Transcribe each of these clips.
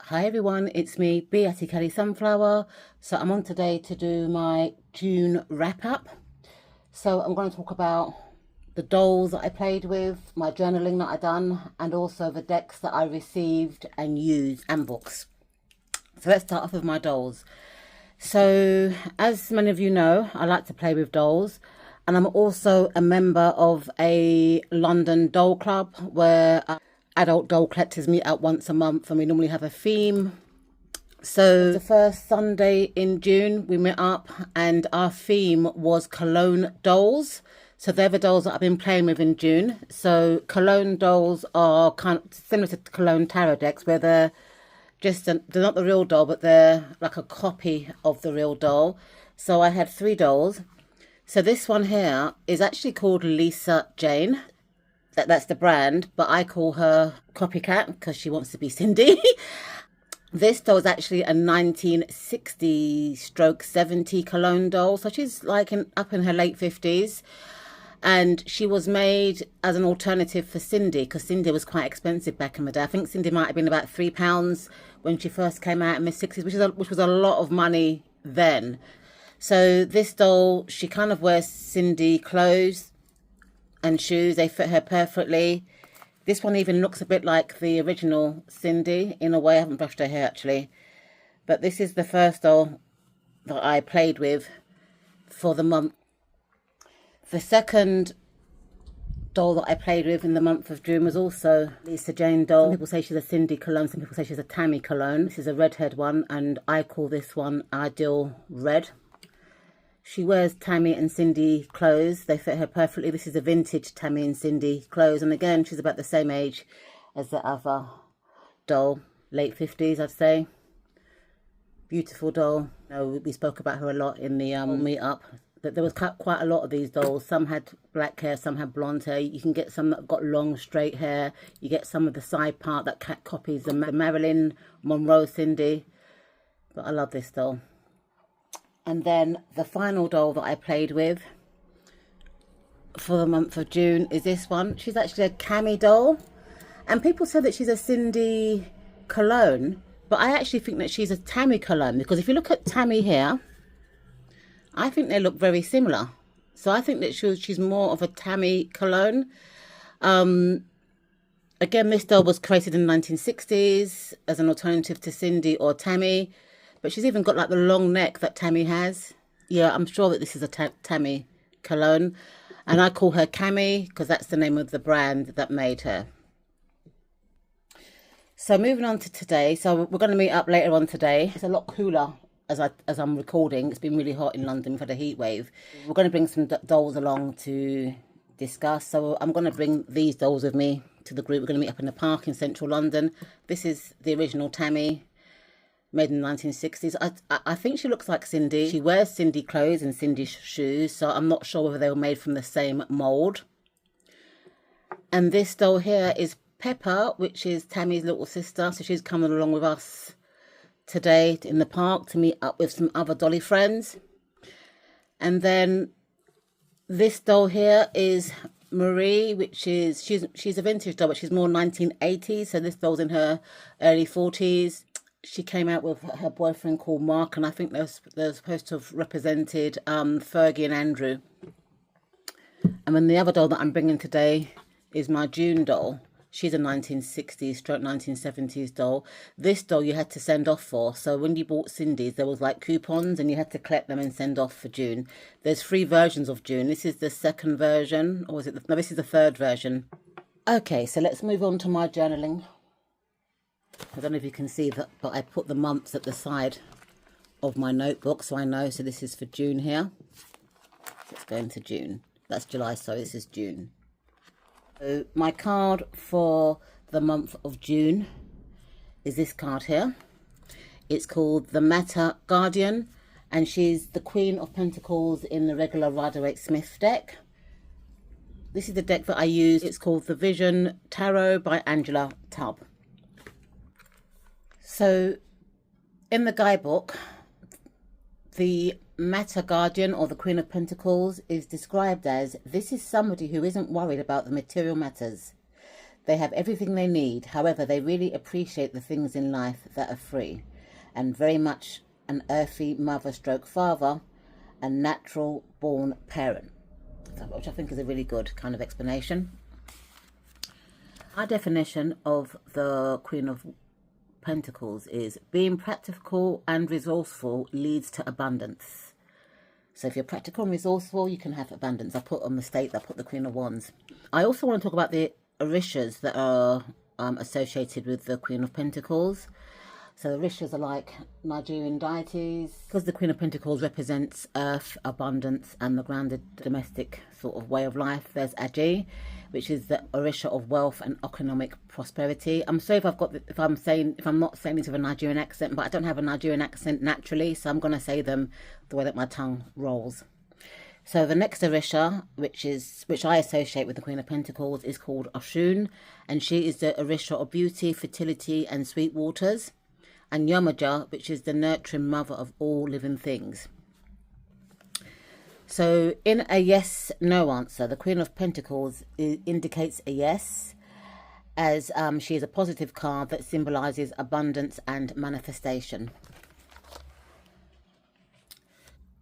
Hi everyone, it's me, Beatty Kelly Sunflower. So I'm on today to do my June wrap up. So I'm going to talk about the dolls that I played with, my journaling that I done, and also the decks that I received and used, and books. So let's start off with my dolls. So as many of you know, I like to play with dolls, and I'm also a member of a London doll club where adult doll collectors meet out once a month, and we normally have a theme. So the first Sunday in June we met up and our theme was Cologne dolls. So they're the dolls that I've been playing with in June. So Cologne dolls are kind of similar to Cologne tarot decks, where they're not the real doll, but they're like a copy of the real doll. So I had 3 dolls. So this one here is actually called Lisa Jane. That's the brand, but I call her Copycat because she wants to be Cindy. This doll is actually a 1960/70 Cologne doll. So she's like up in her late 50s. And she was made as an alternative for Cindy, because Cindy was quite expensive back in the day. I think Cindy might have been about £3 when she first came out in the 60s, which was a lot of money then. So this doll, she kind of wears Cindy clothes and shoes. They fit her perfectly. This one even looks a bit like the original Cindy in a way. I haven't brushed her hair actually. But this is the first doll that I played with for the month. The second doll that I played with in the month of June was also Lisa Jane doll. Some people say she's a Cindy Cologne, some people say she's a Tammy Cologne. This is a redhead one, and I call this one Ideal Red. She wears Tammy and Cindy clothes. They fit her perfectly. This is a vintage Tammy and Cindy clothes. And again, she's about the same age as the other doll. Late 50s, I'd say. Beautiful doll. We spoke about her a lot in the meet-up. But there was quite a lot of these dolls. Some had black hair, some had blonde hair. You can get some that got long, straight hair. You get some of the side part that copies the Marilyn Monroe Cindy. But I love this doll. And then the final doll that I played with for the month of June is this one. She's actually a Cami doll. And people say that she's a Cindy Cologne, but I actually think that she's a Tammy Cologne, because if you look at Tammy here, I think they look very similar. So I think that she's more of a Tammy Cologne. Again, this doll was created in the 1960s as an alternative to Cindy or Tammy. But she's even got like the long neck that Tammy has. Yeah, I'm sure that this is a Tammy Cologne. And I call her Cami because that's the name of the brand that made her. So moving on to today. So we're going to meet up later on today. It's a lot cooler as I'm recording. It's been really hot in London for the heat wave. We're going to bring some dolls along to discuss. So I'm going to bring these dolls with me to the group. We're going to meet up in the park in central London. This is the original Tammy, made in the 1960s. I think she looks like Cindy. She wears Cindy clothes and Cindy shoes, so I'm not sure whether they were made from the same mould. And this doll here is Pepper, which is Tammy's little sister. So she's coming along with us today in the park to meet up with some other dolly friends. And then this doll here is Marie, which is, she's a vintage doll, but she's more 1980s. So this doll's in her early 40s. She came out with her boyfriend called Mark, and I think they're supposed to have represented Fergie and Andrew. And then the other doll that I'm bringing today is my June doll. She's a 1960s/1970s doll. This doll you had to send off for. So when you bought Cindy's, there was like coupons and you had to collect them and send off for June. There's 3 versions of June. This is the second version, or is it? No, this is the third version. Okay, so let's move on to my journaling. I don't know if you can see that, but I put the months at the side of my notebook, so I know. So this is for June here. Let's go into June. That's July, so this is June. So my card for the month of June is this card here. It's called the Matter Guardian, and she's the Queen of Pentacles in the regular Rider-Waite-Smith deck. This is the deck that I use. It's called the Vision Tarot by Angela Tubb. So in the guidebook, the Matter Guardian, or the Queen of Pentacles, is described as, this is somebody who isn't worried about the material matters. They have everything they need. However, they really appreciate the things in life that are free, and very much an earthy mother stroke father, a natural born parent, which I think is a really good kind of explanation. Our definition of the Queen of Pentacles is being practical and resourceful leads to abundance. So if you're practical and resourceful, you can have abundance. I put on mistake, I put the Queen of Wands. I also want to talk about the orishas that are associated with the Queen of Pentacles. So the orishas are like Nigerian deities. Because the Queen of Pentacles represents earth, abundance, and the grounded domestic sort of way of life, there's Aji, which is the orisha of wealth and economic prosperity. I'm sorry if I'm not saying this with a Nigerian accent, but I don't have a Nigerian accent naturally, so I'm going to say them the way that my tongue rolls. So the next orisha, which I associate with the Queen of Pentacles, is called Oshun, and she is the orisha of beauty, fertility, and sweet waters. And Yamaja, which is the nurturing mother of all living things. So in a yes/no answer, the Queen of Pentacles indicates a yes, as she is a positive card that symbolizes abundance and manifestation.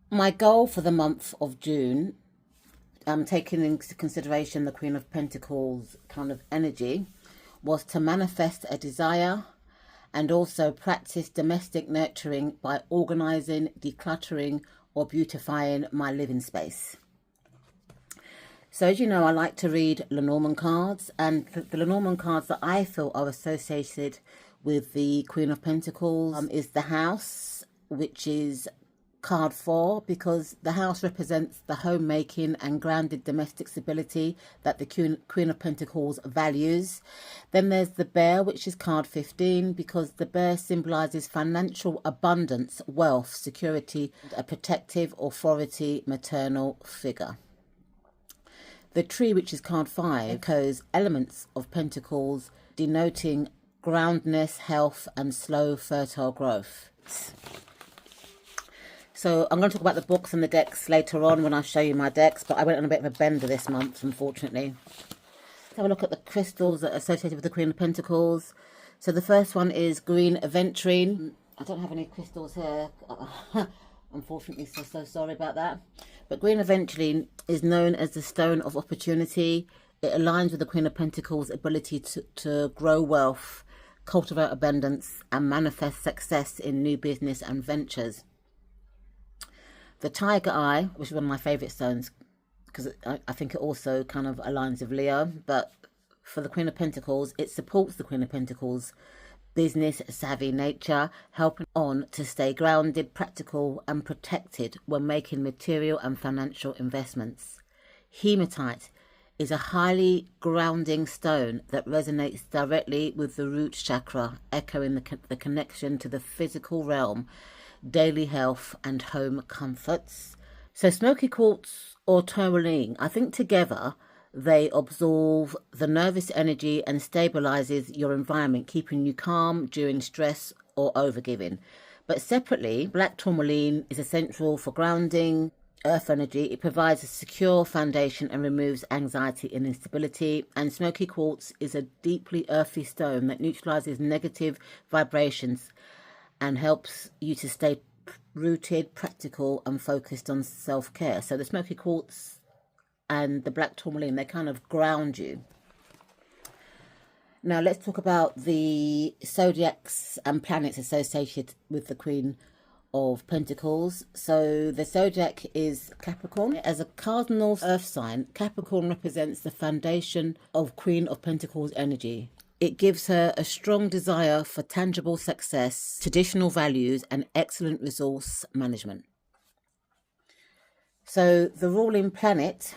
My goal for the month of June, taking into consideration the Queen of Pentacles kind of energy, was to manifest a desire and also practice domestic nurturing by organizing, decluttering, or beautifying my living space. So as you know, I like to read Lenormand cards, and the Lenormand cards that I feel are associated with the Queen of Pentacles is the House, which is card 4, because the house represents the homemaking and grounded domestic stability that the Queen of Pentacles values. Then there's the Bear, which is card 15, because the bear symbolizes financial abundance, wealth, security, a protective authority, maternal figure. The Tree, which is card 5, echoes elements of Pentacles, denoting groundness, health, and slow, fertile growth. So I'm going to talk about the books and the decks later on when I show you my decks, but I went on a bit of a bender this month, unfortunately. Let's have a look at the crystals that are associated with the Queen of Pentacles. So the first one is green aventurine. I don't have any crystals here, unfortunately, so sorry about that. But green aventurine is known as the stone of opportunity. It aligns with the Queen of Pentacles' ability to grow wealth, cultivate abundance, and manifest success in new business and ventures. The Tiger Eye, which is one of my favourite stones, because I think it also kind of aligns with Leo, but for the Queen of Pentacles, it supports the Queen of Pentacles' business savvy nature, helping on to stay grounded, practical, and protected when making material and financial investments. Hematite is a highly grounding stone that resonates directly with the root chakra, echoing the connection to the physical realm, daily health, and home comforts. So smoky quartz or tourmaline, I think together they absorb the nervous energy and stabilizes your environment, keeping you calm during stress or overgiving. But separately, black tourmaline is essential for grounding earth energy. It provides a secure foundation and removes anxiety and instability. And smoky quartz is a deeply earthy stone that neutralizes negative vibrations and helps you to stay rooted, practical, and focused on self-care. So the smoky quartz and the black tourmaline, they kind of ground you. Now let's talk about the zodiacs and planets associated with the Queen of Pentacles. So the zodiac is Capricorn. As a cardinal earth sign, Capricorn represents the foundation of Queen of Pentacles energy. It gives her a strong desire for tangible success, traditional values, and excellent resource management. So the ruling planet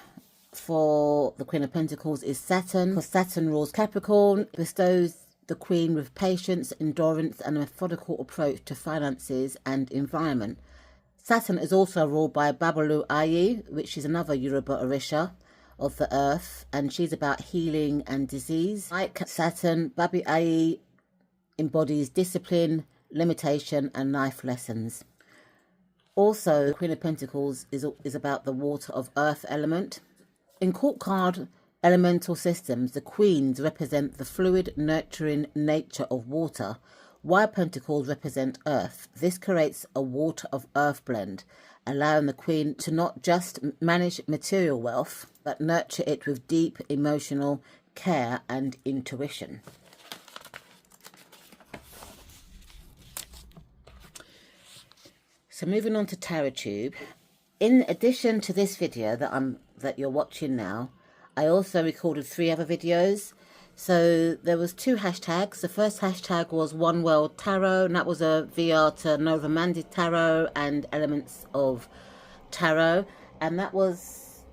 for the Queen of Pentacles is Saturn, because Saturn rules Capricorn, bestows the Queen with patience, endurance, and a methodical approach to finances and environment. Saturn is also ruled by Babalu Ayi, which is another Yoruba Orisha of the earth, and she's about healing and disease. Like Saturn, Babi Ayi embodies discipline, limitation, and life lessons. Also, Queen of Pentacles is about the water of earth element. In court card elemental systems, the queens represent the fluid, nurturing nature of water, while pentacles represent earth. This creates a water of earth blend, allowing the queen to not just manage material wealth, but nurture it with deep emotional care and intuition. So moving on to TarotTube. In addition to this video that you're watching now, I also recorded 3 other videos. So there was 2 hashtags. The first hashtag was One World Tarot, and that was a VR to Lenormand Tarot and Elements of Tarot, and that was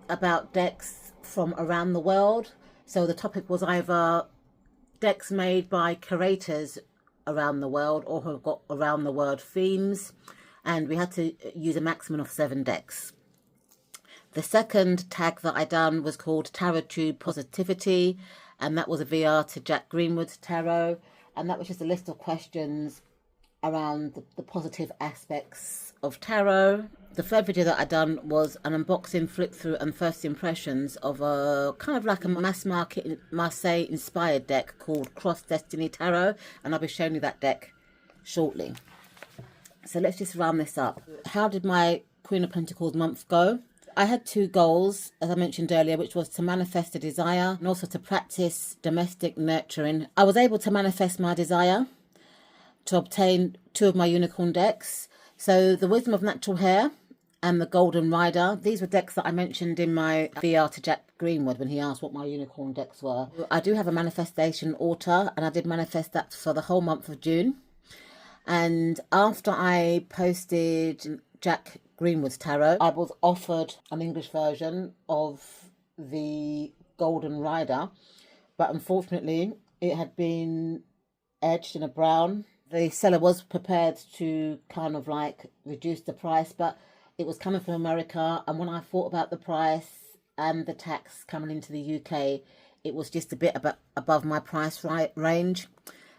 about decks from around the world. So the topic was either decks made by curators around the world or who have got around the world themes, and we had to use a maximum of 7 decks. The second tag that I done was called TarotTube Positivity, and that was a VR to Jack Greenwood's Tarot, and that was just a list of questions around the positive aspects of tarot. The third video that I done was an unboxing, flip through and first impressions of a kind of like a mass market Marseille inspired deck called Cross Destiny Tarot, and I'll be showing you that deck shortly. So let's just round this up. How did my Queen of Pentacles month go? I had 2 goals, as I mentioned earlier, which was to manifest a desire and also to practice domestic nurturing. I was able to manifest my desire to obtain 2 of my unicorn decks. So the Wisdom of Natural Hair and the Golden Rider. These were decks that I mentioned in my VR to Jack Greenwood when he asked what my unicorn decks were. I do have a manifestation altar, and I did manifest that for the whole month of June. And after I posted Jack Greenwood's Tarot, I was offered an English version of the Golden Rider, but unfortunately it had been edged in a brown. The seller was prepared to kind of like reduce the price, but it was coming from America, and when I thought about the price and the tax coming into the UK, it was just a bit above my price range.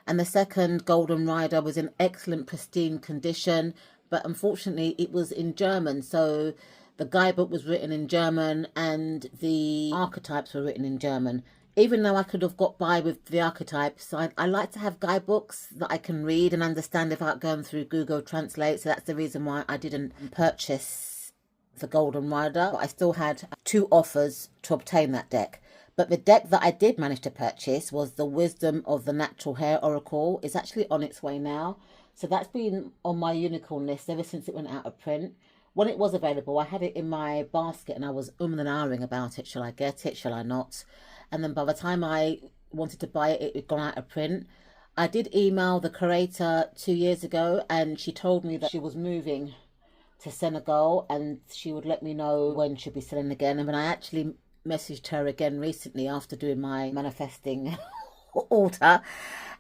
And the second Golden Rider was in excellent pristine condition, but unfortunately it was in German, so the guidebook was written in German and the archetypes were written in German. Even though I could have got by with the archetypes, I like to have guidebooks that I can read and understand without going through Google Translate. So that's the reason why I didn't purchase the Golden Rider. But I still had 2 offers to obtain that deck. But the deck that I did manage to purchase was the Wisdom of the Natural Hair Oracle. It's actually on its way now. So that's been on my unicorn list ever since it went out of print. When it was available, I had it in my basket and I was and ahhing about it. Shall I get it? Shall I not? And then by the time I wanted to buy it, it had gone out of print. I did email the curator 2 years ago, and she told me that she was moving to Senegal and she would let me know when she'd be selling again. And when I actually messaged her again recently after doing my manifesting altar,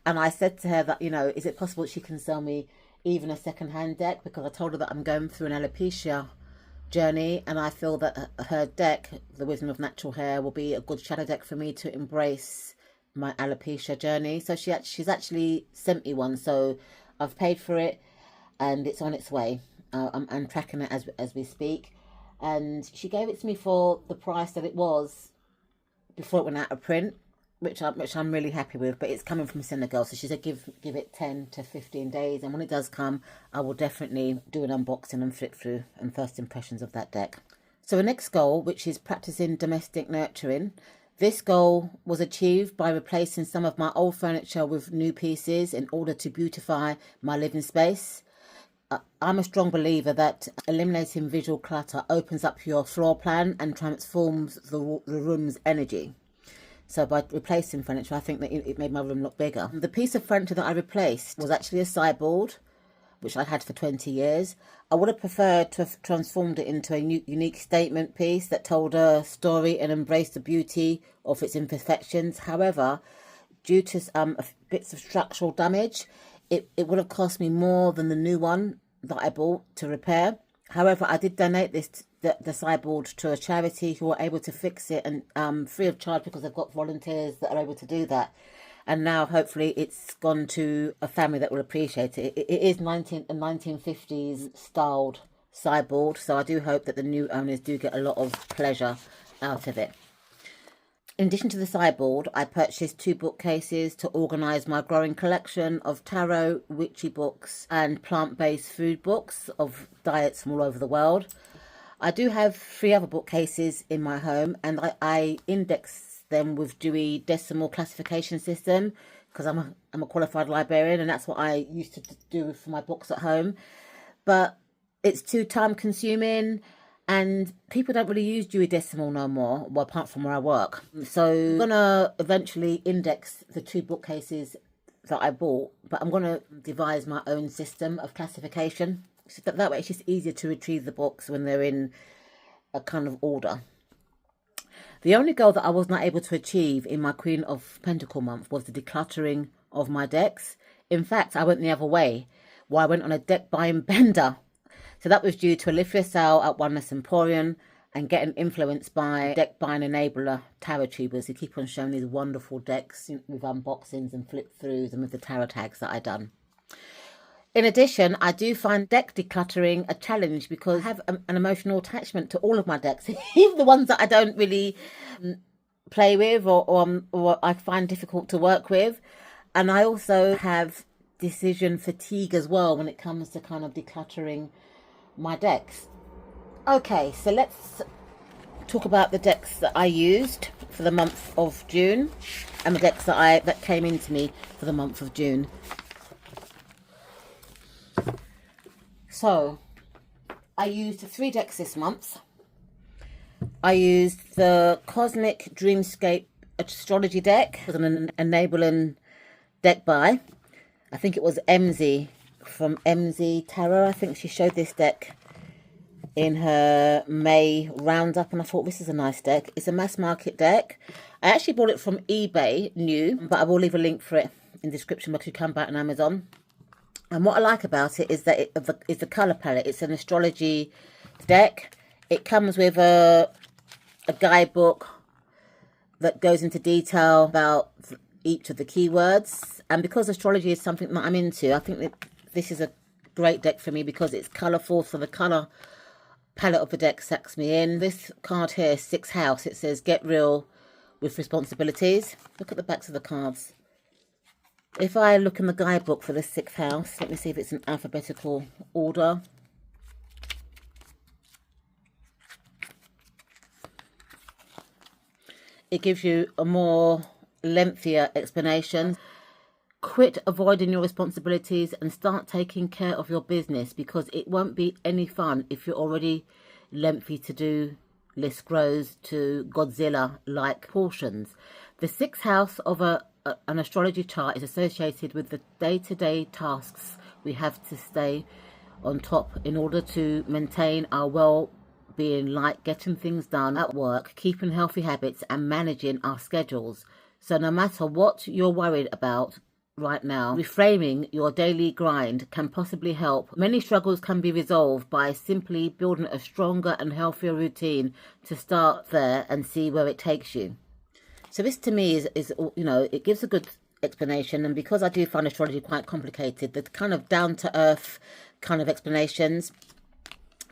and I said to her that, you know, is it possible she can sell me even a second-hand deck, because I told her that I'm going through an alopecia journey, and I feel that her deck, the Wisdom of Natural Hair, will be a good shadow deck for me to embrace my alopecia journey. So she's actually sent me one, so I've paid for it and it's on its way. I'm tracking it as we speak, and she gave it to me for the price that it was before it went out of print, which I'm really happy with. But it's coming from Senegal, so she said give it 10 to 15 days, and when it does come, I will definitely do an unboxing and flip through and first impressions of that deck. So the next goal, which is practicing domestic nurturing, this goal was achieved by replacing some of my old furniture with new pieces in order to beautify my living space. I'm a strong believer that eliminating visual clutter opens up your floor plan and transforms the room's energy. So by replacing furniture, I think that it made my room look bigger. The piece of furniture that I replaced was actually a sideboard, which I had for 20 years. I would have preferred to have transformed it into a unique statement piece that told a story and embraced the beauty of its imperfections. However, due to bits of structural damage, it would have cost me more than the new one that I bought to repair. However, I did donate the sideboard to a charity who were able to fix it, and free of charge, because I've got volunteers that are able to do that. And now hopefully it's gone to a family that will appreciate it. It is a 1950s styled sideboard, so I do hope that the new owners do get a lot of pleasure out of it. In addition to the sideboard, I purchased 2 bookcases to organise my growing collection of tarot, witchy books and plant-based food books of diets from all over the world. I do have 3 other bookcases in my home, and I index them with Dewey Decimal Classification System because I'm a qualified librarian, and that's what I used to do for my books at home. But it's too time consuming, and people don't really use Dewey Decimal no more, well, apart from where I work. So I'm going to eventually index the 2 bookcases that I bought, but I'm going to devise my own system of classification. So that way it's just easier to retrieve the books when they're in a kind of order. The only goal that I was not able to achieve in my Queen of Pentacle month was the decluttering of my decks. In fact, I went the other way, where I went on a deck buying bender. So that was due to a live sale at Oneness Emporium and getting influenced by deck buying enabler tarot tubers who keep on showing these wonderful decks with unboxings and flip throughs and with the tarot tags that I done. In addition, I do find deck decluttering a challenge because I have an emotional attachment to all of my decks, even the ones that I don't really play with or I find difficult to work with. And I also have decision fatigue as well when it comes to kind of decluttering my decks. Okay, so let's talk about the decks that I used for the month of June and the decks that came into me for the month of June. So I used 3 decks this month. I used the Cosmic Dreamscape Astrology deck. It was an enabling deck by, I think it was MZ from MZ Tarot. I think she showed this deck in her May roundup, and I thought this is a nice deck. It's a mass market deck. I actually bought it from eBay new, but I will leave a link for it in the description box. You can buy it on Amazon. And what I like about it is that it's a colour palette. It's an astrology deck. It comes with a guidebook that goes into detail about each of the keywords. And because astrology is something that I'm into, I think that this is a great deck for me because it's colourful. So the colour palette of the deck sucks me in. This card here, 6th house, it says get real with responsibilities. Look at the backs of the cards. If I look in the guidebook for the 6th house, let me see if it's in alphabetical order. It gives you a more lengthier explanation. Quit avoiding your responsibilities and start taking care of your business because it won't be any fun if you're already lengthy to do list grows to Godzilla-like portions. The 6th house of an astrology chart is associated with the day-to-day tasks we have to stay on top in order to maintain our well-being, like getting things done at work, keeping healthy habits and managing our schedules. So no matter what you're worried about right now, reframing your daily grind can possibly help. Many struggles can be resolved by simply building a stronger and healthier routine to start there and see where it takes you. So this to me is you know, it gives a good explanation, and because I do find astrology quite complicated, the kind of down-to-earth kind of explanations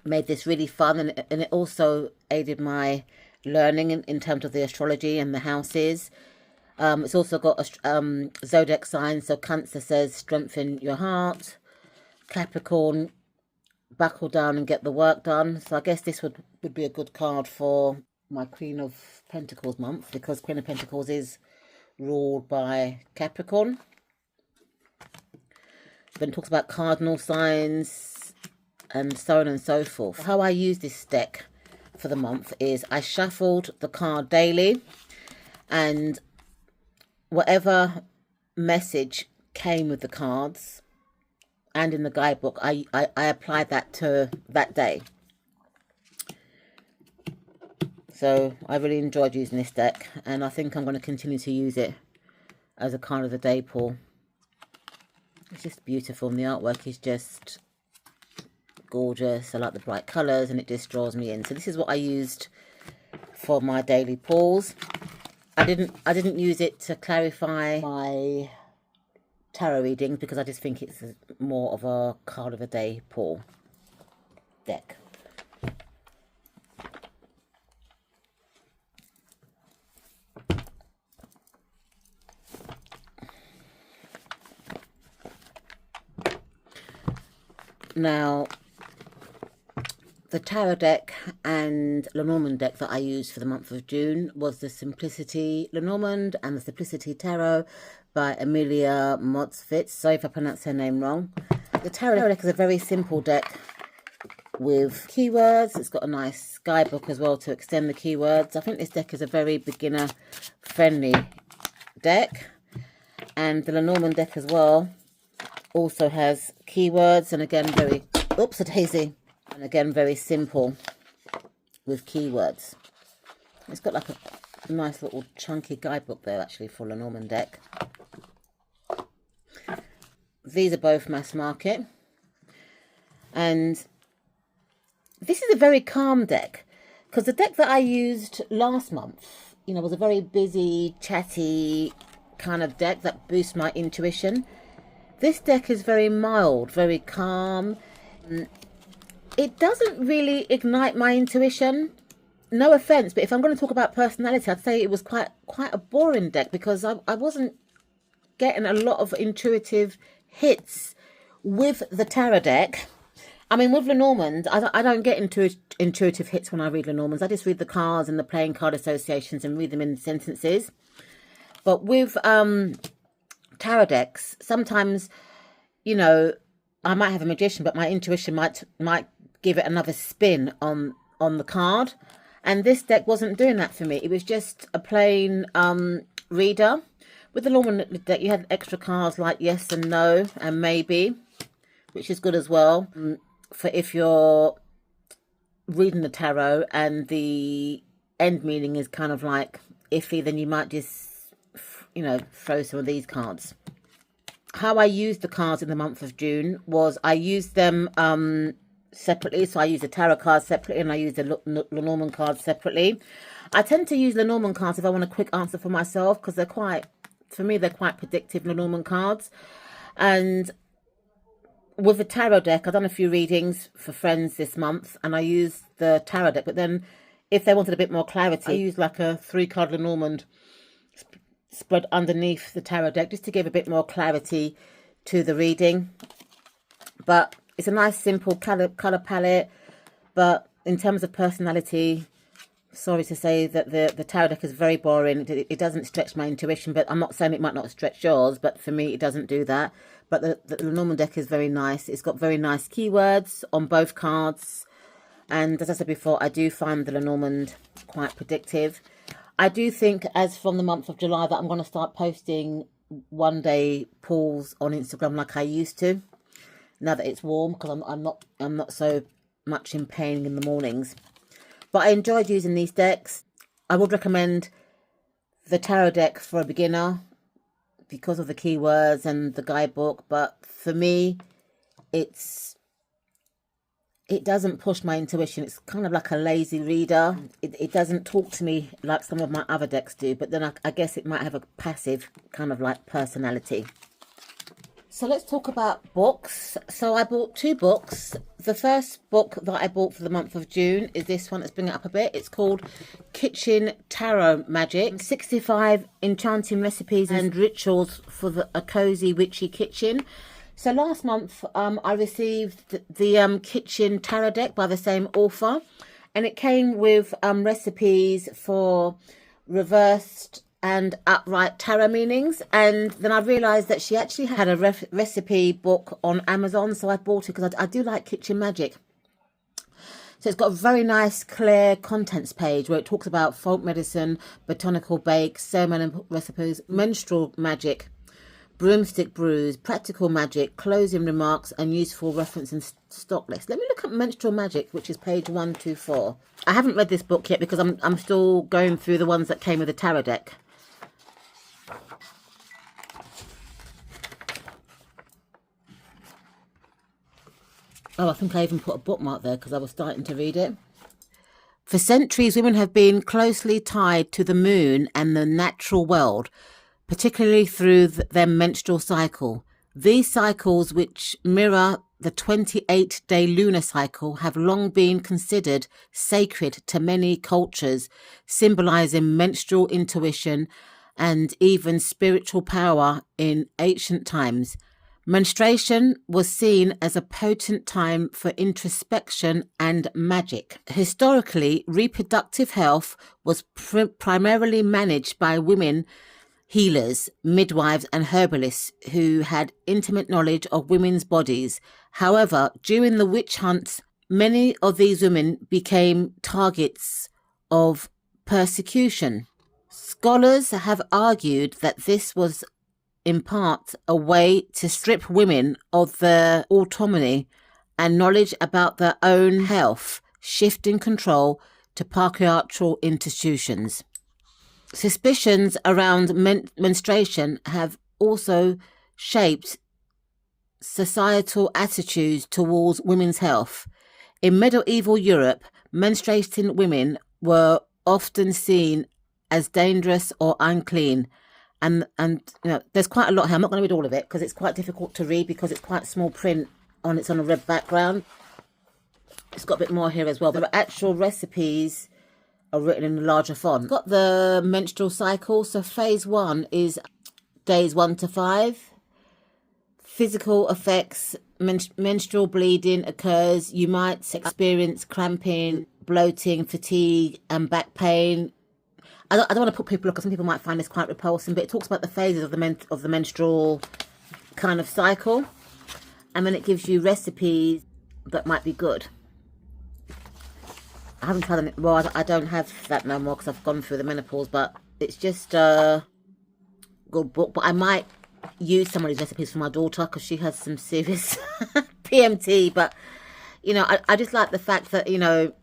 made this really fun, and it also aided my learning in terms of the astrology and the houses. It's also got a zodiac signs, so Cancer says strengthen your heart, Capricorn buckle down and get the work done. So I guess this would be a good card for my Queen of Pentacles month because Queen of Pentacles is ruled by Capricorn. Then it talks about cardinal signs and so on and so forth. How I use this deck for the month is I shuffled the card daily, and whatever message came with the cards and in the guidebook, I applied that to that day. So I really enjoyed using this deck, and I think I'm going to continue to use it as a card of the day pull. It's just beautiful, and the artwork is just gorgeous. I like the bright colours, and it just draws me in. So this is what I used for my daily pulls. I didn't use it to clarify my tarot readings because I just think it's more of a card of the day pull deck. Now, the tarot deck and Lenormand deck that I used for the month of June was the Simplicity Lenormand and the Simplicity Tarot by Amelia Motzfitz. Sorry if I pronounced her name wrong. The tarot deck is a very simple deck with keywords. It's got a nice guidebook as well to extend the keywords. I think this deck is a very beginner friendly deck. And the Lenormand deck as well also has keywords, and again very, oops a daisy, and again very simple with keywords. It's got like a nice little chunky guidebook there actually for Lenormand deck. These are both mass market, and this is a very calm deck, because the deck that I used last month, you know, was a very busy, chatty kind of deck that boosts my intuition. This deck is very mild, very calm. It doesn't really ignite my intuition. No offense, but if I'm going to talk about personality, I'd say it was quite a boring deck, because I wasn't getting a lot of intuitive hits with the tarot deck. I mean, with Lenormand, I don't get intuitive hits when I read Lenormands. I just read the cards and the playing card associations and read them in sentences. But with tarot decks, sometimes, you know, I might have a magician, but my intuition might give it another spin on the card. And this deck wasn't doing that for me. It was just a plain reader. With the Lenormand deck, you had extra cards like yes and no and maybe, which is good as well. For if you're reading the tarot and the end meaning is kind of like iffy, then you might just, you know, throw some of these cards. How I used the cards in the month of June was I used them separately. So I used the tarot cards separately and I used the Lenormand cards separately. I tend to use Lenormand cards if I want a quick answer for myself, because they're quite, for me, they're quite predictive, Lenormand cards. And with the tarot deck, I've done a few readings for friends this month and I used the tarot deck. But then if they wanted a bit more clarity, I used like a 3-card Lenormand spread underneath the tarot deck just to give a bit more clarity to the reading. But it's a nice simple color palette. But in terms of personality, sorry to say that the tarot deck is very boring. It doesn't stretch my intuition, but I'm not saying it might not stretch yours, but for me it doesn't do that. But the Lenormand deck is very nice. It's got very nice keywords on both cards. And as I said before, I do find the Lenormand quite predictive. I do think, as from the month of July, that I'm going to start posting one-day pulls on Instagram like I used to. Now that it's warm, because I'm not so much in pain in the mornings. But I enjoyed using these decks. I would recommend the tarot deck for a beginner because of the keywords and the guidebook. But for me, it doesn't push my intuition. It's kind of like a lazy reader. It doesn't talk to me like some of my other decks do. But then I guess it might have a passive kind of like personality. So let's talk about books. So I bought 2 books. The first book that I bought for the month of June is this one. Let's bring it up a bit. It's called Kitchen Tarot Magic. 65 enchanting recipes and rituals for a cozy witchy kitchen. So last month I received the Kitchen Tarot deck by the same author. And it came with recipes for reversed and upright tarot meanings. And then I realised that she actually had a recipe book on Amazon. So I bought it because I do like kitchen magic. So it's got a very nice clear contents page where it talks about folk medicine, botanical bakes, ceremonial recipes, menstrual magic, broomstick brews, practical magic, closing remarks, and useful reference and stock list. Let me look at menstrual magic, which is page 124. I haven't read this book yet because I'm still going through the ones that came with the tarot deck. Oh, I think I even put a bookmark there because I was starting to read it. For centuries, women have been closely tied to the moon and the natural world, particularly through their menstrual cycle. These cycles, which mirror the 28-day lunar cycle, have long been considered sacred to many cultures, symbolizing menstrual intuition and even spiritual power in ancient times. Menstruation was seen as a potent time for introspection and magic. Historically, reproductive health was primarily managed by women healers, midwives, and herbalists who had intimate knowledge of women's bodies. However, during the witch hunts, many of these women became targets of persecution. Scholars have argued that this was in part a way to strip women of their autonomy and knowledge about their own health, shifting control to patriarchal institutions. Suspicions around menstruation have also shaped societal attitudes towards women's health. In medieval Europe, menstruating women were often seen as dangerous or unclean. And you know, there's quite a lot here. I'm not going to read all of it because it's quite difficult to read because it's quite small print it's on a red background. It's got a bit more here as well. The actual recipes are written in a larger font. Got the menstrual cycle. So phase 1 is days 1 to 5. Physical effects, menstrual bleeding occurs. You might experience cramping, bloating, fatigue, and back pain. I don't want to put people off because some people might find this quite repulsive, but it talks about the phases of the menstrual kind of cycle, and then it gives you recipes that might be good. I haven't tried it. Well, I don't have that no more because I've gone through the menopause, but it's just a good book. But I might use some of these recipes for my daughter because she has some serious PMT. But you know, I just like the fact that, you know,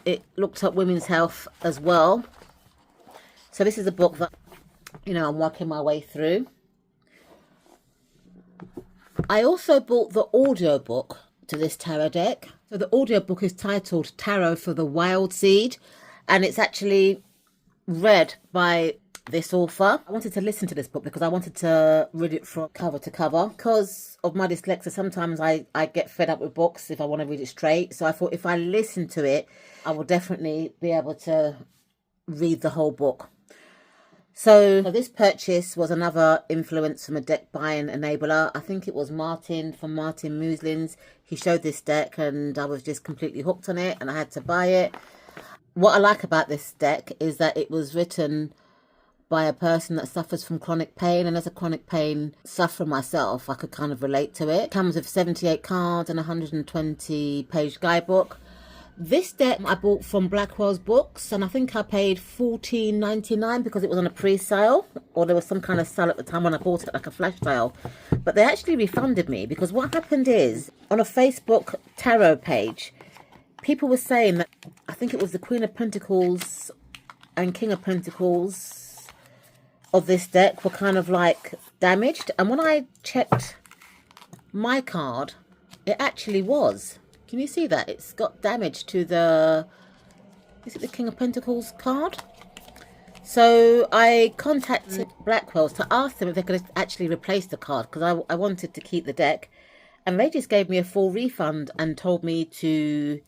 it looked at women's health as well. So this is a book that, you know, I'm working my way through. I also bought the audio book to this tarot deck. So the audio book is titled Tarot for the Wild Seed, and it's actually read by this author. I wanted to listen to this book because I wanted to read it from cover to cover. Because of my dyslexia, sometimes I get fed up with books if I want to read it straight. So I thought if I listen to it, I will definitely be able to read the whole book. So this purchase was another influence from a deck buying enabler. I think it was Martin from Martin Muslins. He showed this deck and I was just completely hooked on it and I had to buy it. What I like about this deck is that it was written by a person that suffers from chronic pain, and as a chronic pain sufferer myself, I could kind of relate to it. It comes with 78 cards and a 120-page guidebook. This deck I bought from Blackwell's Books, and I think I paid $14.99 because it was on a pre-sale, or there was some kind of sale at the time when I bought it, like a flash sale. But they actually refunded me because what happened is, on a Facebook tarot page, people were saying that, I think it was the Queen of Pentacles and King of Pentacles of this deck were kind of like damaged. And when I checked my card, it actually was. Can you see that? It's got damage to the... Is it the King of Pentacles card? So I contacted Blackwell's to ask them if they could actually replace the card because I wanted to keep the deck. And they just gave me a full refund and told me to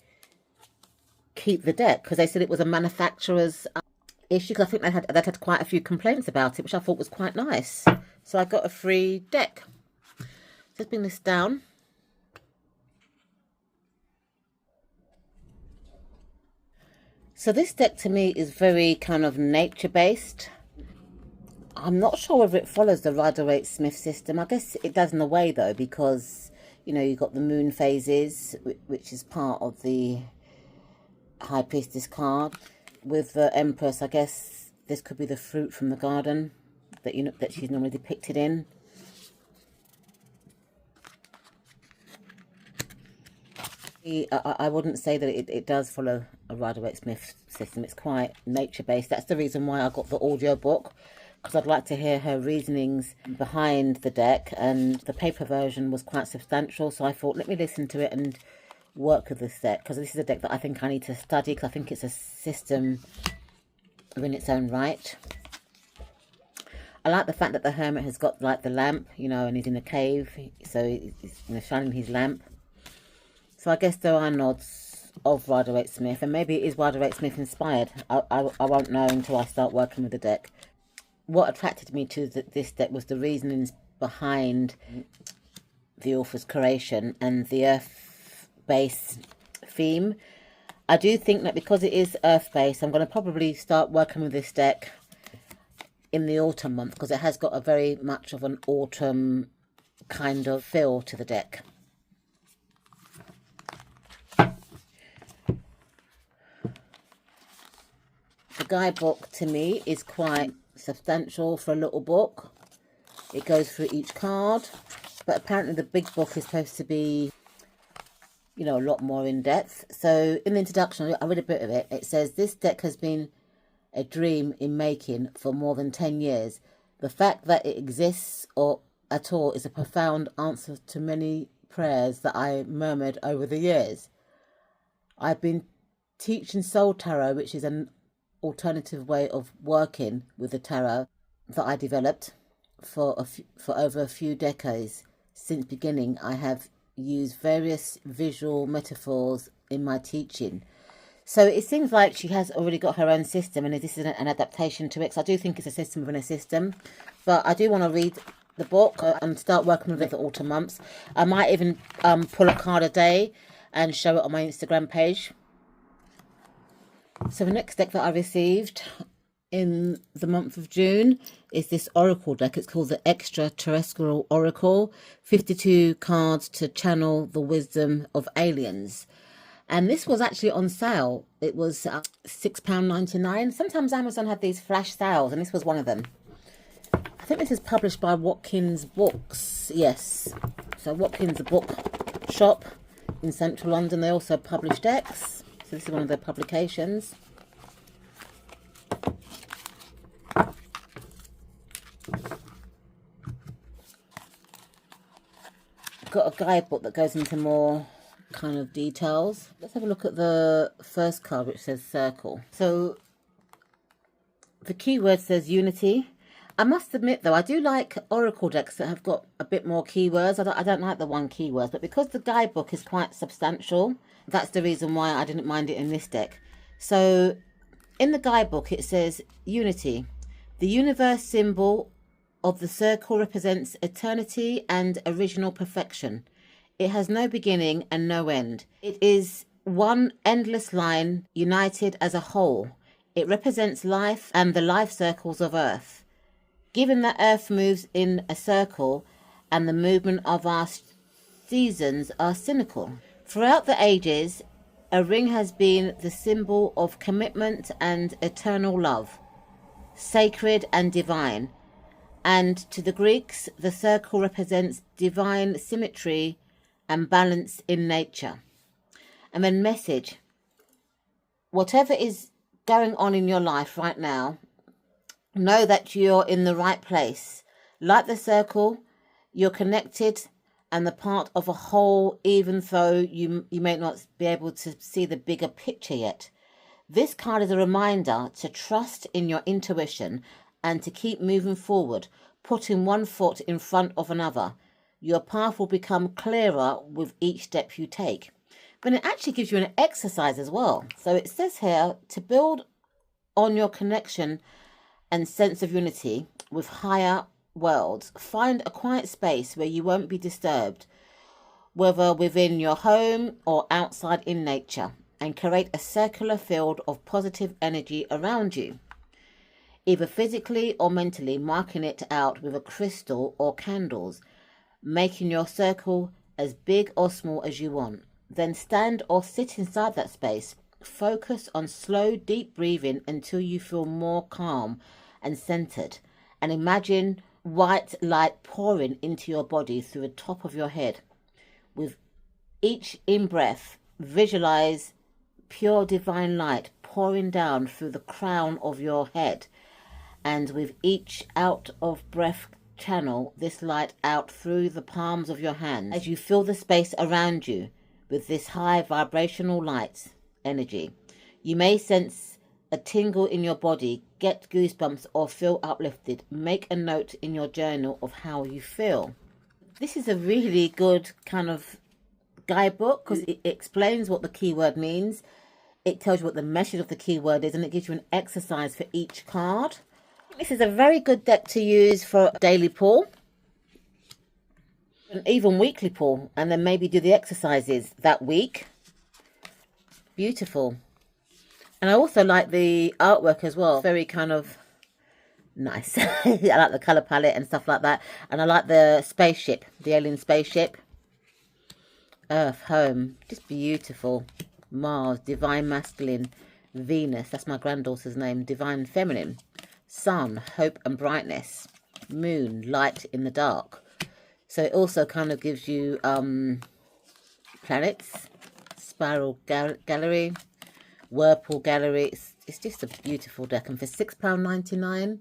keep the deck because they said it was a manufacturer's issue. Because I think they'd had quite a few complaints about it, which I thought was quite nice. So I got a free deck. Let's bring this down. So this deck to me is very kind of nature-based. I'm not sure whether it follows the Rider-Waite-Smith system. I guess it does in a way though, because, you know, you've got the moon phases, which is part of the High Priestess card. With the Empress, I guess this could be the fruit from the garden that that she's normally depicted in. I wouldn't say that it does follow a Rider-Waite-Smith system. It's quite nature-based. That's the reason why I got the audio book, because I'd like to hear her reasonings behind the deck, and the paper version was quite substantial, so I thought, let me listen to it and work with this deck, because this is a deck that I think I need to study, because I think it's a system in its own right. I like the fact that the Hermit has got like the lamp, you know, and he's in a cave, so he's, you know, shining his lamp. So I guess there are nods of Rider-Waite-Smith, and maybe it is Rider-Waite-Smith inspired. I won't know until I start working with the deck. What attracted me to this deck was the reasonings behind the author's creation and the earth-based theme. I do think that because it is earth-based, I'm going to probably start working with this deck in the autumn month, because it has got a very much of an autumn kind of feel to the deck. The guidebook to me is quite substantial for a little book. It goes through each card, but apparently the big book is supposed to be, you know, a lot more in depth. So in the introduction, I read a bit of it. It says, this deck has been a dream in making for more than 10 years. The fact that it exists or at all is a profound answer to many prayers that I murmured over the years. I've been teaching Soul Tarot, which is an alternative way of working with the tarot that I developed for over a few decades. Since beginning, I have used various visual metaphors in my teaching. So it seems like she has already got her own system, and this is an adaptation to it. So I do think it's a system within a system. But I do want to read the book and start working with it for the autumn months. I might even pull a card a day and show it on my Instagram page. So the next deck that I received in the month of June is this Oracle deck. It's called the Extra-Terrestrial Oracle. 52 cards to channel the wisdom of aliens. And this was actually on sale. It was £6.99. Sometimes Amazon have these flash sales, and this was one of them. I think this is published by Watkins Books. Yes. So Watkins, the book shop in central London, they also publish decks. So this is one of their publications. Got a guidebook that goes into more kind of details. Let's have a look at the first card, which says circle. So the keyword says unity. I must admit though, I do like oracle decks that have got a bit more keywords. I don't like the one keyword, but because the guidebook is quite substantial, that's the reason why I didn't mind it in this deck. So in the guidebook it says unity. The universe symbol of the circle represents eternity and original perfection. It has no beginning and no end. It is one endless line united as a whole. It represents life and the life circles of Earth. Given that Earth moves in a circle and the movement of our seasons are cyclical. Throughout the ages, a ring has been the symbol of commitment and eternal love, sacred and divine. And to the Greeks, the circle represents divine symmetry and balance in nature. And then message. Whatever is going on in your life right now, know that you're in the right place. Like the circle, you're connected and the part of a whole, even though you may not be able to see the bigger picture yet. This card is a reminder to trust in your intuition and to keep moving forward, putting one foot in front of another. Your path will become clearer with each step you take. But it actually gives you an exercise as well. So it says here to build on your connection and sense of unity with higher worlds. Find a quiet space where you won't be disturbed, whether within your home or outside in nature, and create a circular field of positive energy around you, either physically or mentally, marking it out with a crystal or candles, making your circle as big or small as you want. Then stand or sit inside that space. Focus on slow, deep breathing until you feel more calm and centered. And imagine white light pouring into your body through the top of your head. With each in-breath, visualize pure divine light pouring down through the crown of your head. And with each out-of-breath, channel this light out through the palms of your hands as you fill the space around you with this high vibrational light energy. You may sense a tingle in your body, get goosebumps, or feel uplifted. Make a note in your journal of how you feel. This is a really good kind of guidebook because it explains what the keyword means. It tells you what the message of the keyword is, and it gives you an exercise for each card. This is a very good deck to use for a daily pull. And even weekly pull, and then maybe do the exercises that week. Beautiful. And I also like the artwork as well. Very kind of nice. I like the colour palette and stuff like that. And I like the spaceship, the alien spaceship. Earth, home, just beautiful. Mars, divine masculine. Venus, that's my granddaughter's name, divine feminine. Sun, hope and brightness. Moon, light in the dark. So it also kind of gives you planets, spiral gallery, whirlpool gallery. It's just a beautiful deck. And for £6.99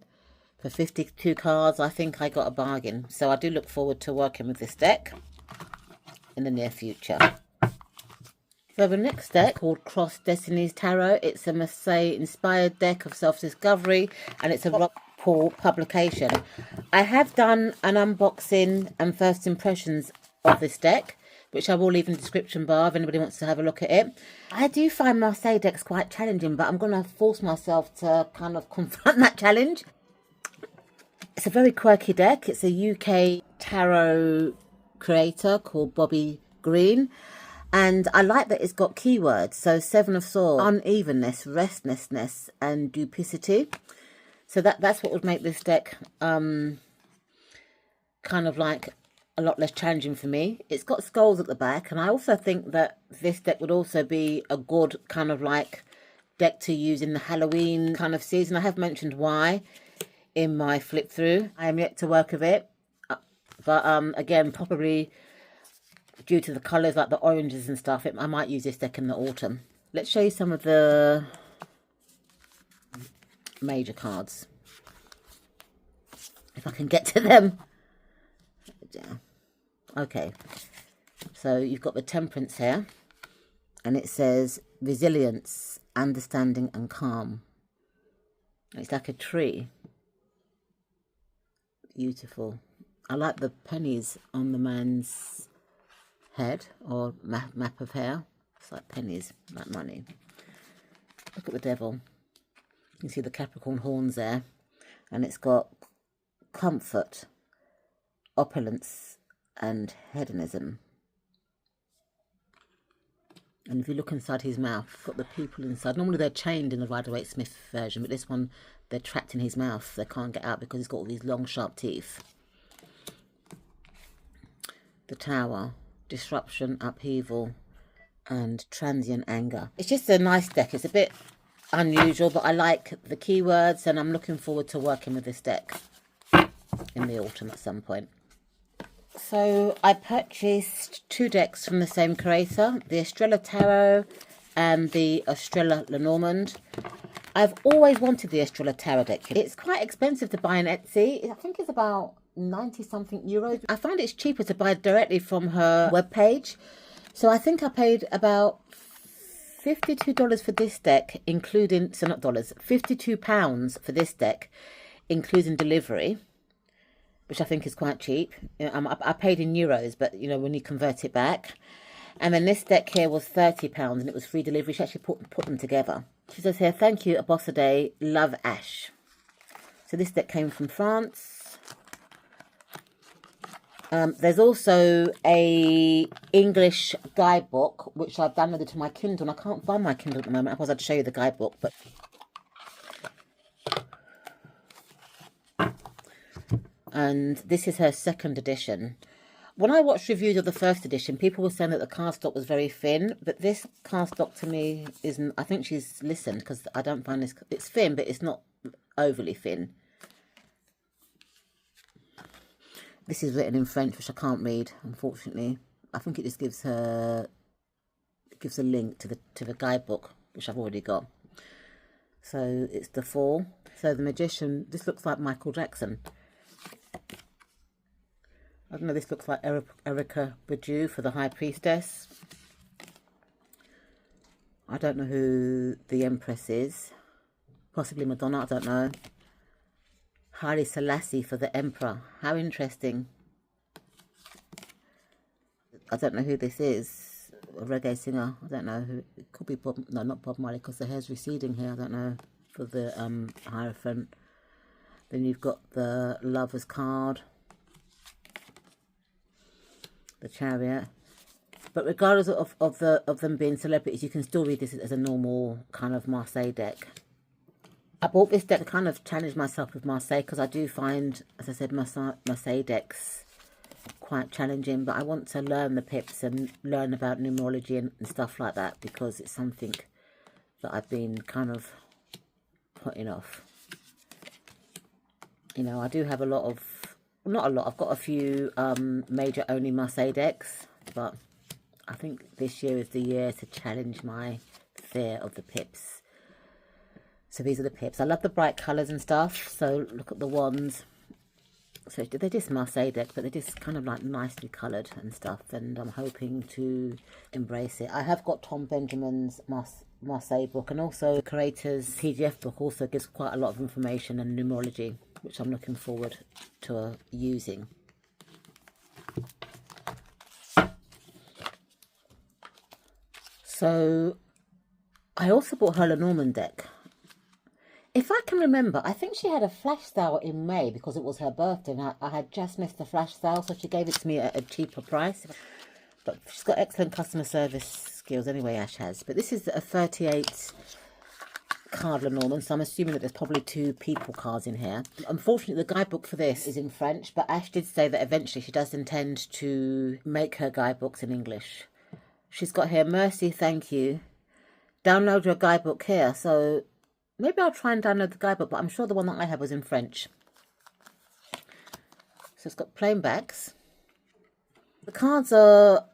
for 52 cards, I think I got a bargain. So I do look forward to working with this deck in the near future. So the next deck, called Cross Destinies Tarot, it's a Marseille-inspired deck of self-discovery, and it's a Wrapup publication. I have done an unboxing and first impressions of this deck, which I will leave in the description bar if anybody wants to have a look at it. I do find Marseille decks quite challenging, but I'm going to force myself to kind of confront that challenge. It's a very quirky deck. It's a UK tarot creator called Bobby Green. And I like that it's got keywords. So 7 of Swords, unevenness, restlessness, and duplicity. So that's what would make this deck kind of like a lot less challenging for me. It's got skulls at the back. And I also think that this deck would also be a good kind of like deck to use in the Halloween kind of season. I have mentioned why in my flip through. I am yet to work with it. But again, probably due to the colours like the oranges and stuff, I might use this deck in the autumn. Let's show you some of the major cards, if I can get to them. Yeah. Okay, so you've got the Temperance here, and it says resilience, understanding and calm. It's like a tree. Beautiful. I like the pennies on the man's head, or map of hair. It's like pennies, like money. Look at the devil. You can see the Capricorn horns there, and it's got comfort, opulence and hedonism. And if you look inside his mouth, got the people inside. Normally they're chained in the Rider-Waite-Smith version, but this one they're trapped in his mouth. They can't get out because he's got all these long sharp teeth. The Tower, disruption, upheaval, and transient anger. It's just a nice deck. It's a bit unusual, but I like the keywords, and I'm looking forward to working with this deck in the autumn at some point. So I purchased 2 decks from the same creator, the Estrella Tarot and the Estrella Lenormand. I've always wanted the Estrella Tarot deck. It's quite expensive to buy on Etsy. I think it's about 90 something euros. I find it's cheaper to buy directly from her webpage. So I think I paid about $52 for this deck, including, so not dollars, £52 for this deck, including delivery, which I think is quite cheap. You know, I paid in euros, but you know, when you convert it back. And then this deck here was £30 and it was free delivery. She actually put them together. She says here, thank you, Abossade, love Ash. So this deck came from France. There's also a English guidebook, which I've downloaded to my Kindle. And I can't find my Kindle at the moment. Otherwise I'd show you the guidebook, but... And this is her 2nd edition. When I watched reviews of the 1st edition, people were saying that the cardstock was very thin, but this cardstock to me isn't. I think she's listened, because I don't find this. It's thin, but it's not overly thin. This is written in French, which I can't read, unfortunately. I think it just gives her. It gives a link to the guidebook, which I've already got. So it's the Fall. So the Magician. This looks like Michael Jackson. I don't know, this looks like Erica Badu for the High Priestess. I don't know who the Empress is. Possibly Madonna, I don't know. Haile Selassie for the Emperor. How interesting. I don't know who this is. A reggae singer. I don't know who. It could be Bob. No, not Bob Marley, because the hair's receding here. I don't know. For the Hierophant. Then you've got the Lover's card. the Chariot. But regardless of them being celebrities, you can still read this as a normal kind of Marseille deck. I bought this deck to kind of challenge myself with Marseille, because I do find, as I said, Marseille decks quite challenging. But I want to learn the pips and learn about numerology and stuff like that, because it's something that I've been kind of putting off. You know, I do have a lot of, not a lot, I've got a few major only Marseille decks, but I think this year is the year to challenge my fear of the pips. So these are the pips. I love the bright colours and stuff. So look at the wands. So they're just Marseille deck, but they're just kind of like nicely coloured and stuff. And I'm hoping to embrace it. I have got Tom Benjamin's Marseille book, and also the Creator's PDF book also gives quite a lot of information and numerology, which I'm looking forward to using. So I also bought her Lenormand deck. If I can remember, I think she had a flash sale in May because it was her birthday, and I had just missed the flash sale, so she gave it to me at a cheaper price. But she's got excellent customer service skills anyway, Ash has. But this is a 38 card Lenormand, so I'm assuming that there's probably 2 people cards in here. Unfortunately, the guidebook for this is in French, but Ash did say that eventually she does intend to make her guidebooks in English. She's got here, mercy, thank you. Download your guidebook here. So maybe I'll try and download the guidebook, but I'm sure the one that I have was in French. So it's got plain backs. The cards are,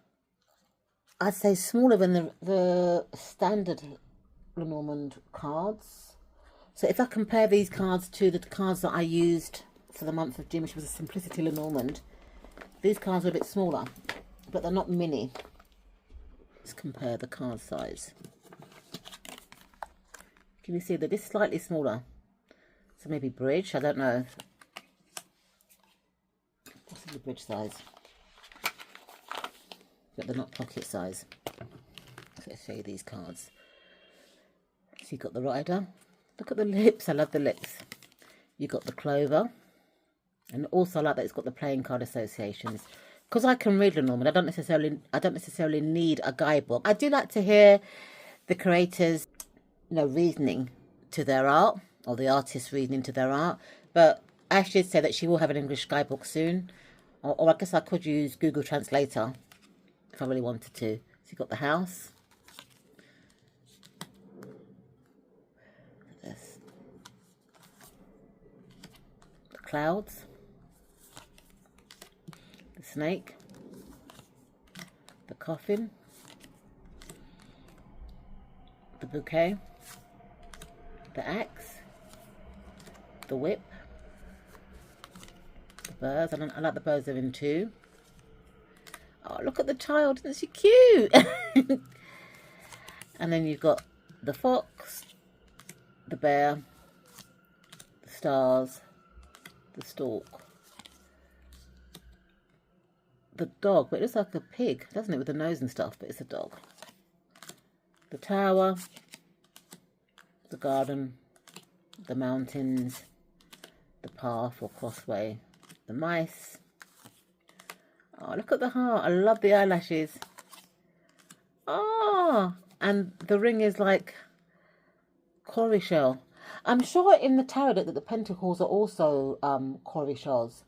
I'd say, smaller than the standard Lenormand cards. So if I compare these cards to the cards that I used for the month of June, which was a Simplicity Lenormand, these cards are a bit smaller, but they're not mini. Let's compare the card size. Can you see they're just slightly smaller? So maybe bridge, I don't know. Possibly bridge size. But they're not pocket size. So let's show you these cards. So you've got the Rider. Look at the lips, I love the lips. You've got the Clover. And also I like that it's got the playing card associations. Because I can read Lenormand, I don't necessarily need a guidebook. I do like to hear the creators, you know, reasoning to their art, or the artist's reasoning to their art. But I should say that she will have an English guidebook soon, or I guess I could use Google Translator if I really wanted to. So you've got the house, this, the clouds, the snake, the coffin, the bouquet, the axe, the whip, the birds. I like the birds, are in 2. Oh, look at the child, isn't she cute? And then you've got the fox, the bear, the stars, the stork, the dog, but it looks like a pig, doesn't it, with the nose and stuff, but it's a dog. The tower, the garden, the mountains, the path or crossway, the mice. Oh, look at the heart. I love the eyelashes. Oh, and the ring is like cowrie shell. I'm sure in the tarot that the pentacles are also cowrie shells.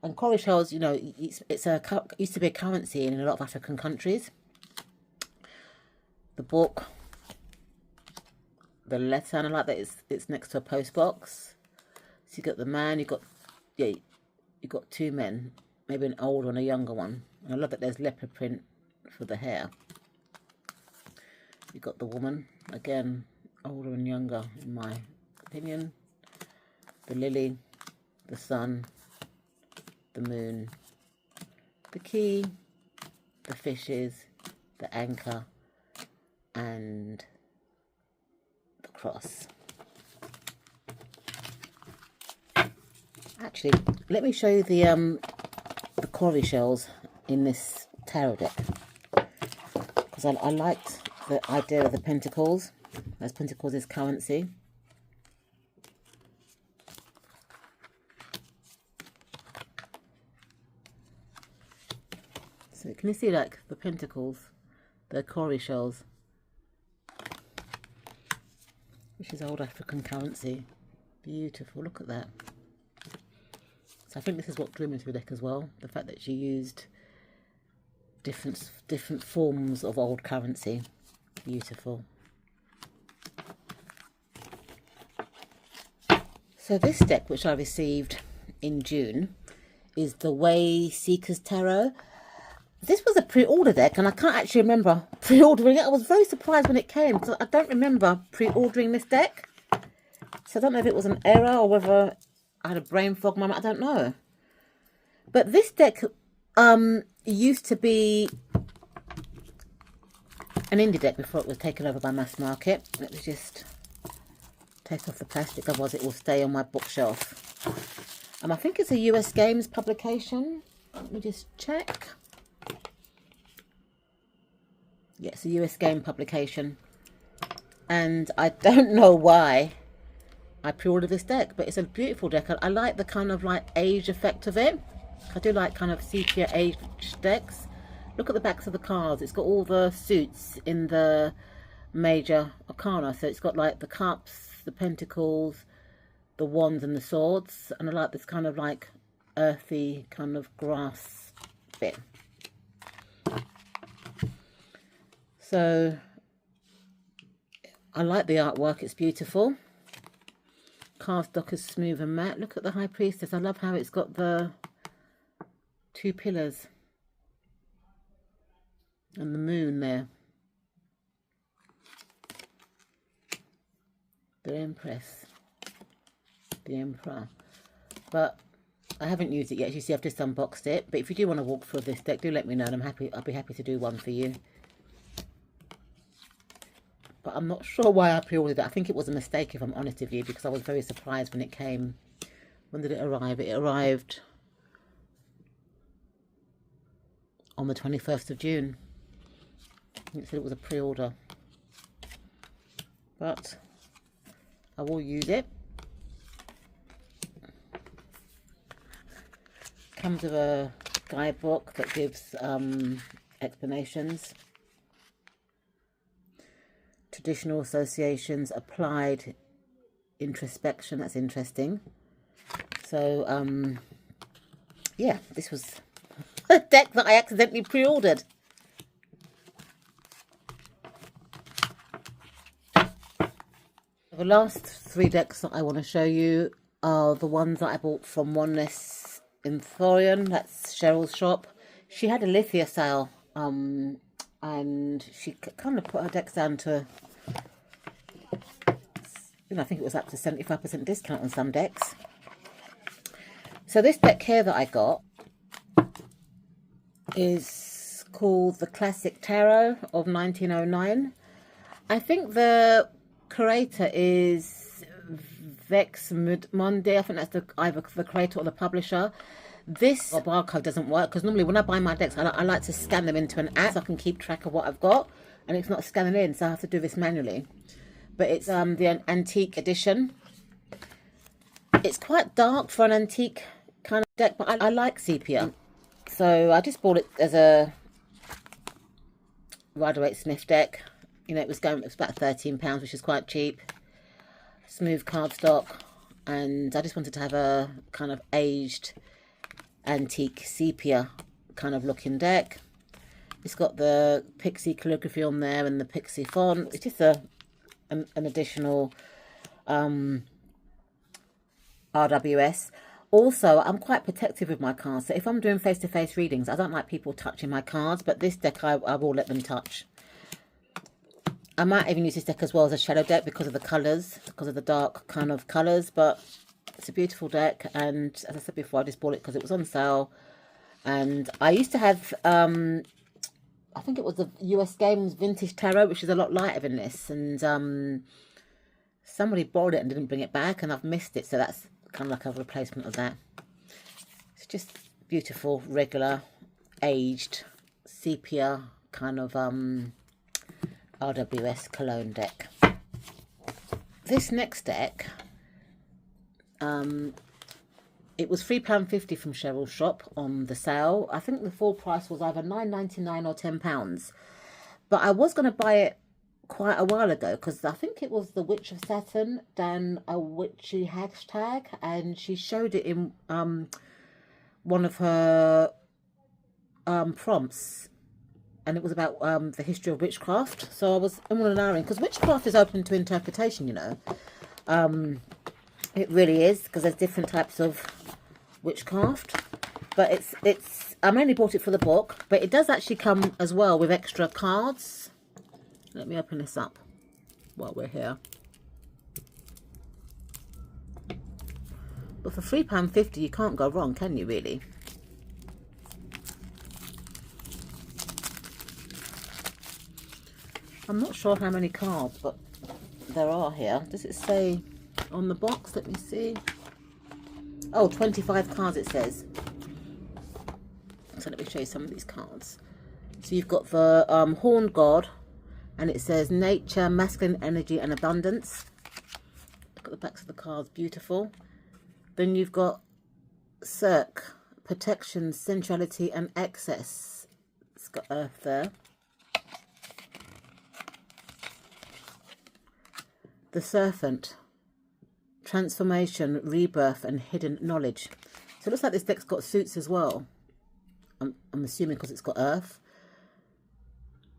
And cowrie shells, you know, it used to be a currency in a lot of African countries. The book, the letter, and I like that it's next to a post box. So you got the man, you got 2 men, maybe an older and a younger one. And I love that there's leopard print for the hair. You got the woman, again, older and younger in my opinion. The lily, the sun, the moon, the key, the fishes, the anchor, and the cross. Actually, let me show you the cowrie shells in this tarot deck, because I liked the idea of the pentacles, as pentacles is currency. So Can you see like the pentacles, the cowrie shells, which is old African currency. Beautiful, look at that. So I think this is what drew me into the deck as well, the fact that she used different forms of old currency. Beautiful. So this deck, which I received in June, is the WaysSeekers Tarot. This was a pre-order deck, and I can't actually remember pre-ordering it. I was very surprised when it came, because I don't remember pre-ordering this deck. So I don't know if it was an error or whether I had a brain fog moment. I don't know. But this deck used to be an indie deck before it was taken over by mass market. Let me just take off the plastic, otherwise it will stay on my bookshelf. I think it's a US Games publication. Let me just check. Yeah, it's a US Game publication. And I don't know why I pre-ordered this deck, but it's a beautiful deck. I like the kind of like age effect of it. I do like kind of sepia age decks. Look at the backs of the cards. It's got all the suits in the major arcana. So it's got like the cups, the pentacles, the wands and the swords. And I like this kind of like earthy kind of grass bit. So I like the artwork. It's beautiful. Cardstock is smooth and matte. Look at the High Priestess. I love how it's got the two pillars and the moon there. The Empress, the Emperor. But I haven't used it yet. As you see, I've just unboxed it. But if you do want to walk through this deck, do let me know, and I'll be happy to do one for you. But I'm not sure why I pre-ordered it. I think it was a mistake, if I'm honest with you, because I was very surprised when it came. When did it arrive? It arrived on the 21st of June. It said it was a pre-order. But I will use it. Comes with a guidebook that gives explanations. Traditional associations, applied introspection. That's interesting. So yeah, this was a deck that I accidentally pre-ordered. The last three decks that I want to show you are the ones that I bought from Oneness Emporium. That's Cheryl's shop. She had a Lithia sale, and she kind of put her decks down to, you know, I think it was up to 75% discount on some decks. So this deck here that I got is called the Classic Tarot of 1909. I think the creator is Vex Mundi. I think that's either the creator or the publisher. This barcode doesn't work, because normally when I buy my decks, I like to scan them into an app so I can keep track of what I've got, and it's not scanning in, so I have to do this manually. But it's the antique edition. It's quite dark for an antique kind of deck, but I like sepia. So I just bought it as a Rider-Waite-Smith deck. You know, it was about £13, which is quite cheap. Smooth cardstock, and I just wanted to have a kind of aged antique sepia kind of looking deck. It's got the pixie calligraphy on there and the pixie font. It's just an additional RWS. Also, I'm quite protective with my cards, so if I'm doing face-to-face readings, I don't like people touching my cards, but this deck I will let them touch. I might even use this deck as well as a shadow deck because of the colours, because of the dark kind of colours, but it's a beautiful deck. And as I said before, I just bought it because it was on sale. And I used to have, I think it was the US Games Vintage Tarot, which is a lot lighter than this. And somebody borrowed it and didn't bring it back, and I've missed it. So that's kind of like a replacement of that. It's just beautiful, regular, aged, sepia kind of RWS Cologne deck. This next deck It was £3.50 from Cheryl's shop on the sale. I think the full price was either £9.99 or £10. But I was going to buy it quite a while ago, because I think it was the Witch of Saturn done a witchy hashtag, and she showed it in one of her prompts, and it was about the history of witchcraft. So I was wondering, because witchcraft is open to interpretation, you know. It really is, because there's different types of witchcraft. But it's I mainly bought it for the book, but it does actually come as well with extra cards. Let me open this up while we're here. But for £3.50 you can't go wrong, can you really? I'm not sure how many cards, but there are here. Does it say on the box? Let me see. Oh, 25 cards it says. So let me show you some of these cards. So you've got the Horned God, and it says nature, masculine energy and abundance. Look at the backs of the cards, beautiful. Then you've got Cirque, protection, sensuality and excess. It's got Earth there. The Serpent, transformation, rebirth and hidden knowledge. So it looks like this deck's got suits as well. I'm assuming because it's got Earth.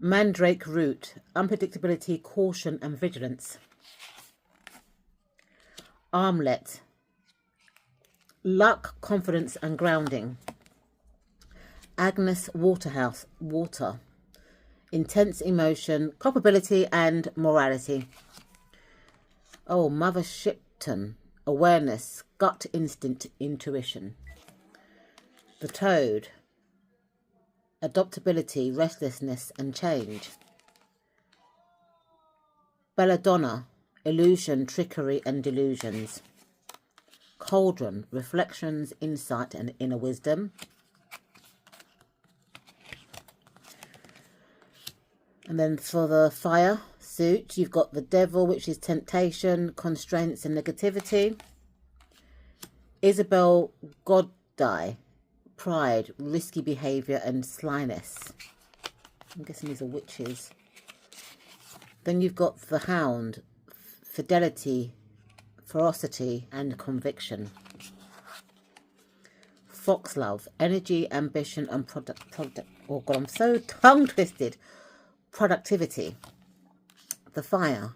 Mandrake root, unpredictability, caution and vigilance. Armlet, luck, confidence and grounding. Agnes Waterhouse, water, intense emotion, culpability and morality. Oh, Mother Shipton, awareness, gut instinct, intuition. The Toad, adaptability, restlessness and change. Belladonna, illusion, trickery and delusions. Cauldron, reflections, insight and inner wisdom. And then for the fire suit, you've got the Devil, which is temptation, constraints and negativity. Isabel Goddai, pride, risky behaviour and slyness. I'm guessing these are witches. Then you've got the Hound, fidelity, ferocity and conviction. Foxlove, energy, ambition and product. Oh God, I'm so tongue twisted. Productivity. The Fire,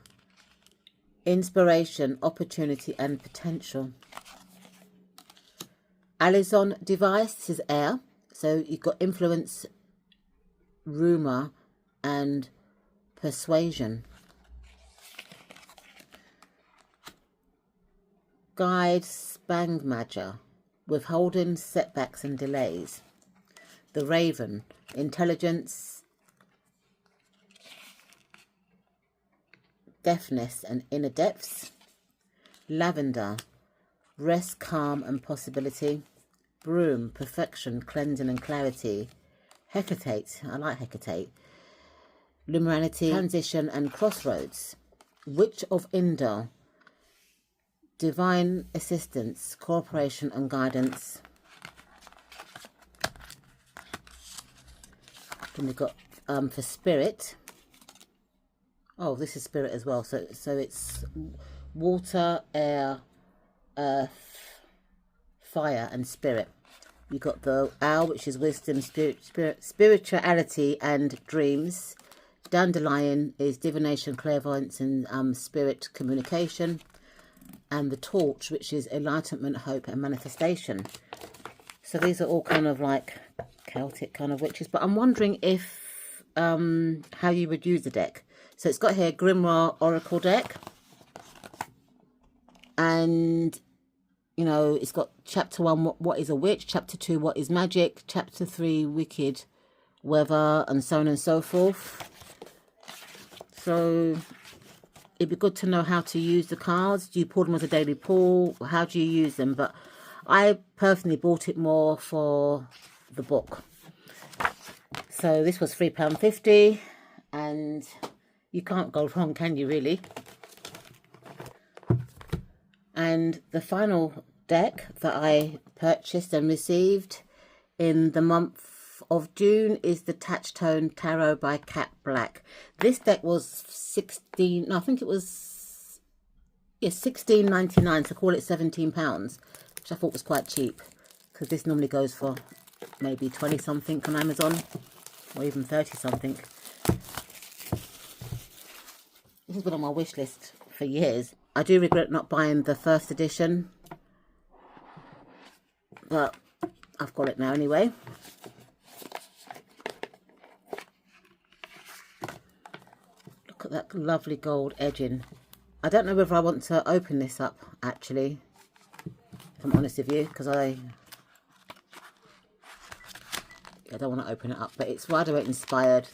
inspiration, opportunity and potential. Alison device, this is air. So you've got influence, rumour and persuasion. Guide Spangmager, withholding, setbacks and delays. The Raven, intelligence, deafness and inner depths. Lavender, rest, calm and possibility. Broom, perfection, cleansing and clarity. Hecate, I like Hecate. Luminity, transition and crossroads. Witch of Endor, divine assistance, cooperation and guidance. Then we've got for Spirit. Oh, this is Spirit as well. So it's water, air, earth, fire and spirit. You've got the Owl, which is wisdom, spirituality and dreams. Dandelion is divination, clairvoyance and spirit communication. And the Torch, which is enlightenment, hope and manifestation. So these are all kind of like Celtic kind of witches. But I'm wondering if how you would use the deck. So it's got here Grimoire Oracle deck. And, you know, it's got chapter 1, what is a witch? Chapter 2, what is magic? Chapter 3, wicked weather, and so on and so forth. So it'd be good to know how to use the cards. Do you pull them as a daily pull? How do you use them? But I personally bought it more for the book. So this was £3.50, and you can't go wrong, can you really? And the final deck that I purchased and received in the month of June is the Touchstone Tarot by Cat Black. This deck was 16, no, I think it was, yeah, 16.99, so call it £17, which I thought was quite cheap, because this normally goes for maybe 20 something on Amazon, or even 30 something. This has been on my wish list for years. I do regret not buying the first edition, but I've got it now anyway. Look at that lovely gold edging. I don't know whether I want to open this up, actually, if I'm honest with you, because I don't want to open it up, but it's Rider Waite inspired.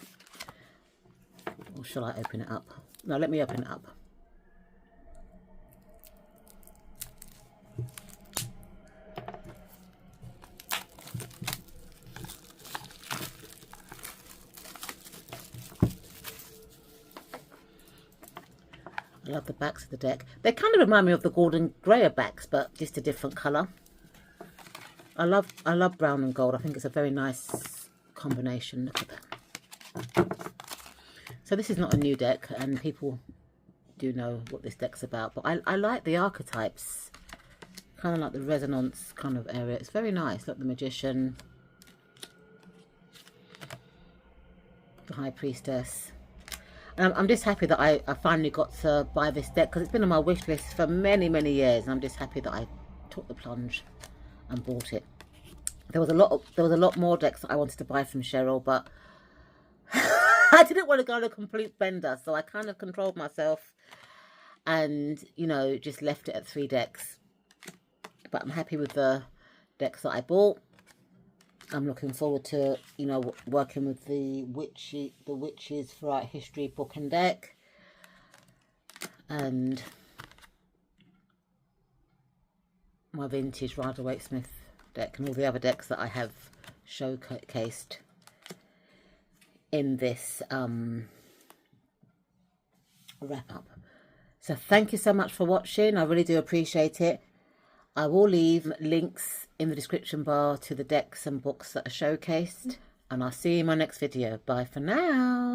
Or shall I open it up? No, let me open it up. I love the backs of the deck. They kind of remind me of the Gordon Greyer backs, but just a different colour. I love brown and gold. I think it's a very nice combination. Look at that. So this is not a new deck, and people do know what this deck's about. But I like the archetypes, kind of like the resonance kind of area. It's very nice. Look, the Magician, the High Priestess. And I'm just happy that I finally got to buy this deck, because it's been on my wish list for many, many years, and I'm just happy that I took the plunge and bought it. There was a lot more decks that I wanted to buy from Cheryl, but I didn't want to go on a complete bender, so I kind of controlled myself and, you know, just left it at 3 decks. But I'm happy with the decks that I bought. I'm looking forward to, you know, working with the Witches Throughout History book and deck, and my vintage Rider Waite Smith deck, and all the other decks that I have showcased in this wrap up. So thank you so much for watching. I really do appreciate it. I will leave links in the description bar to the decks and books that are showcased, and I'll see you in my next video. Bye for now.